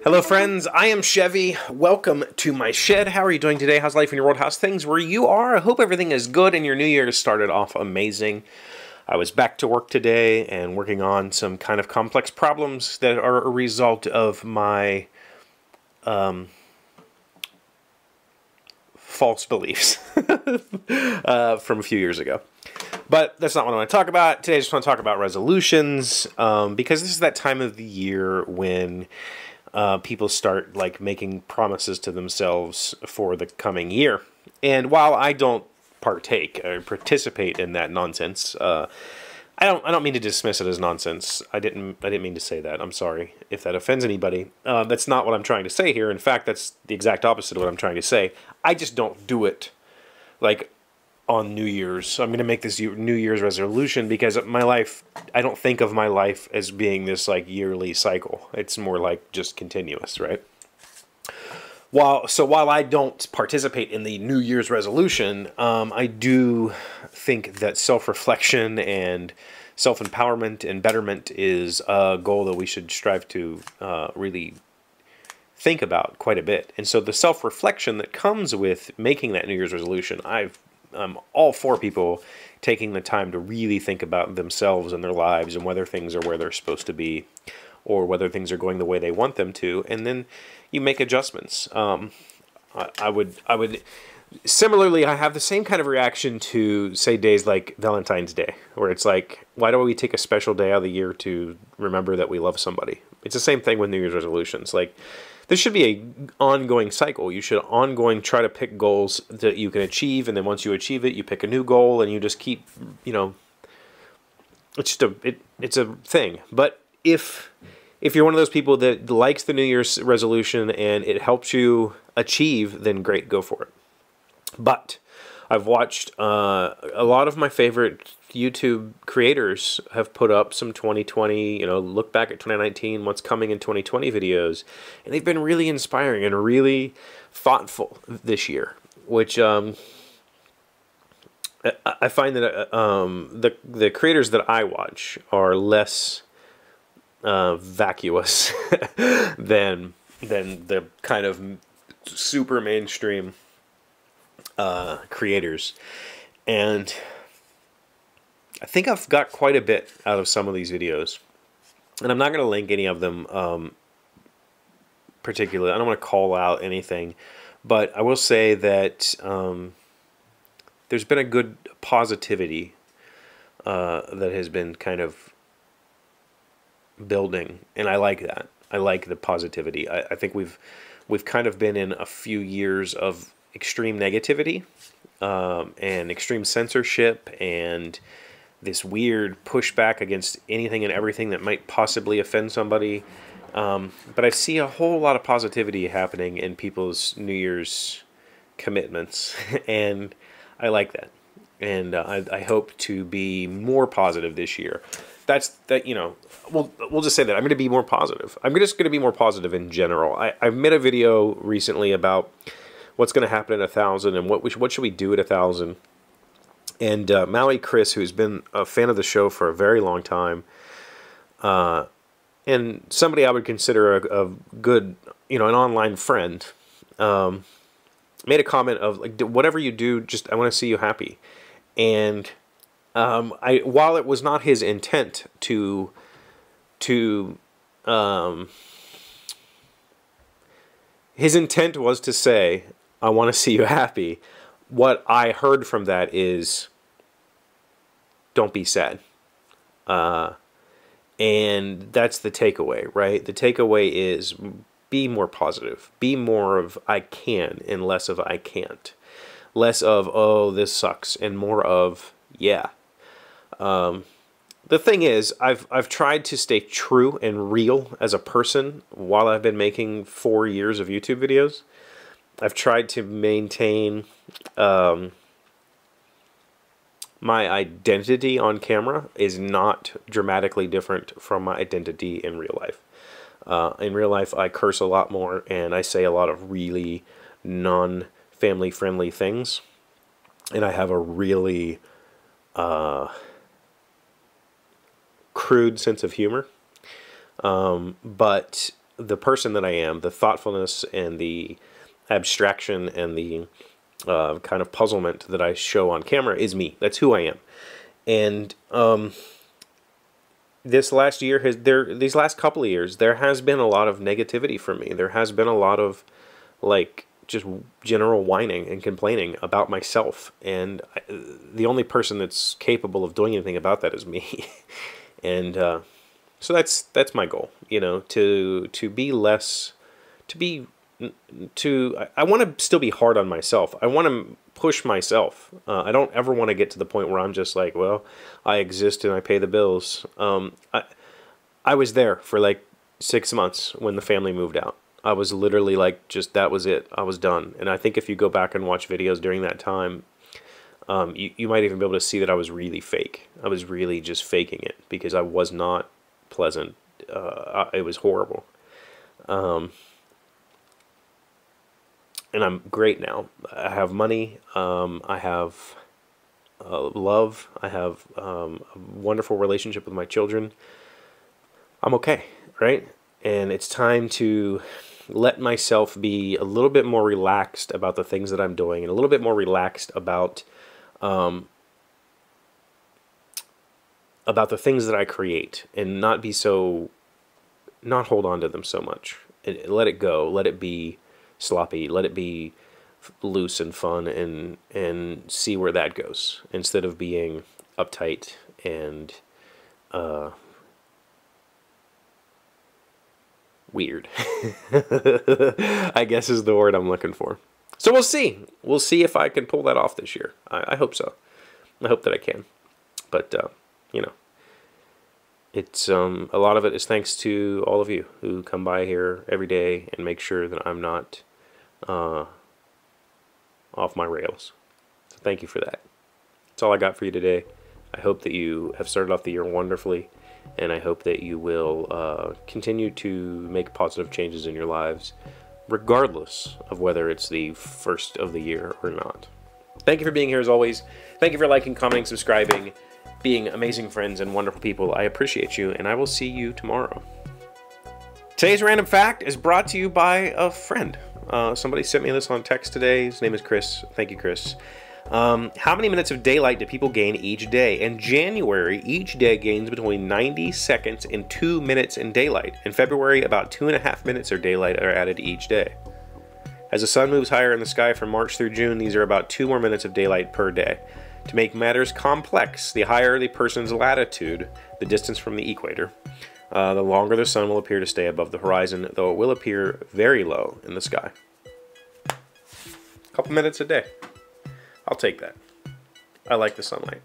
Hello friends, I am Chevee. Welcome to my shed. How are you doing today? How's life in your world? How's things where you are? I hope everything is good and your new year has started off amazing. I was back to work today and working on some kind of complex problems that are a result of my false beliefs from a few years ago. But that's not what I want to talk about. Today I just want to talk about resolutions because this is that time of the year when people start like making promises to themselves for the coming year. And while I don't partake or participate in that nonsense, I don't mean to dismiss it as nonsense. I didn't mean to say that. I'm sorry if that offends anybody. That's not what I'm trying to say here. In fact, that's the exact opposite of what I'm trying to say. I just don't do it like on New Year's. So I'm going to make this New Year's resolution because my life, I don't think of my life as being this like yearly cycle. It's more like just continuous, right? While I don't participate in the New Year's resolution, I do think that self-reflection and self-empowerment and betterment is a goal that we should strive to really think about quite a bit. And so the self-reflection that comes with making that New Year's resolution, I'm all for people taking the time to really think about themselves and their lives and whether things are where they're supposed to be or whether things are going the way they want them to, and then you make adjustments. I would similarly, I have the same kind of reaction to, say, days like Valentine's Day, where it's like, why don't we take a special day out of the year to remember that we love somebody? It's the same thing with New Year's resolutions. Like, there should be an ongoing cycle. You should try to pick goals that you can achieve, and then once you achieve it, you pick a new goal, and you just keep, you know, it's just it's a thing. But if you're one of those people that likes the New Year's resolution and it helps you achieve, then great, go for it. But I've watched a lot of my favorite YouTube creators have put up some 2020, look back at 2019, what's coming in 2020 videos, and they've been really inspiring and really thoughtful this year, which I find that the creators that I watch are less vacuous than the kind of super mainstream creators. And I think I've got quite a bit out of some of these videos, and I'm not going to link any of them particularly. I don't want to call out anything, but I will say that there's been a good positivity that has been kind of building, and I like that. I like the positivity. I think we've kind of been in a few years of extreme negativity and extreme censorship and this weird pushback against anything and everything that might possibly offend somebody. But I see a whole lot of positivity happening in people's New Year's commitments, and I like that. And I hope to be more positive this year. We'll just say that I'm going to be more positive. I'm just going to be more positive in general. I made a video recently about what's going to happen at 1,000 and what should we do at 1,000. And Maui Chris, who's been a fan of the show for a very long time, and somebody I would consider a good, an online friend, made a comment of like, whatever you do, I want to see you happy. And while it was not his intent to his intent was to say, I want to see you happy. What I heard from that is, don't be sad. And that's the takeaway, right? The takeaway is be more positive. Be more of I can and less of I can't. Less of, oh, this sucks, and more of, yeah. The thing is, I've tried to stay true and real as a person while I've been making 4 years of YouTube videos. I've tried to maintain my identity on camera is not dramatically different from my identity in real life. In real life, I curse a lot more, and I say a lot of really non-family-friendly things. and I have a really crude sense of humor. But the person that I am, the thoughtfulness and the abstraction and the kind of puzzlement that I show on camera is me. That's who I am. And this last year these last couple of years, there has been a lot of negativity from me. There has been a lot of like just general whining and complaining about myself, and the only person that's capable of doing anything about that is me. And so that's my goal, you know, to be less, I want to still be hard on myself. I want to push myself. I don't ever want to get to the point where I'm just like, well, I exist and I pay the bills. I was there for like 6 months when the family moved out. I was literally like, just, that was it. I was done. And I think if you go back and watch videos during that time, you might even be able to see that I was really fake. I was really just faking it because I was not pleasant. It was horrible. And I'm great now. I have money. I have love. I have a wonderful relationship with my children. I'm okay, right? And it's time to let myself be a little bit more relaxed about the things that I'm doing, and a little bit more relaxed about the things that I create, and not hold on to them so much. And let it go. Let it be sloppy. Let it be loose and fun, and see where that goes, instead of being uptight and weird. I guess is the word I'm looking for. So we'll see. We'll see if I can pull that off this year. I hope so. I hope that I can. But you know, it's a lot of it is thanks to all of you who come by here every day and make sure that I'm not off my rails. So thank you for that. That's all I got for you today. I hope that you have started off the year wonderfully, and I hope that you will continue to make positive changes in your lives, regardless of whether it's the first of the year or not. Thank you for being here as always. Thank you for liking, commenting, subscribing, being amazing friends and wonderful people. I appreciate you, and I will see you tomorrow. Today's random fact is brought to you by a friend. Somebody sent me this on text today. His name is Chris. Thank you, Chris. How many minutes of daylight do people gain each day? In January, each day gains between 90 seconds and 2 minutes in daylight. In February, about 2.5 minutes of daylight are added each day. As the sun moves higher in the sky from March through June, these are about 2 more minutes of daylight per day. To make matters complex, the higher the person's latitude, the distance from the equator, the longer the sun will appear to stay above the horizon, though it will appear very low in the sky. A couple minutes a day. I'll take that. I like the sunlight.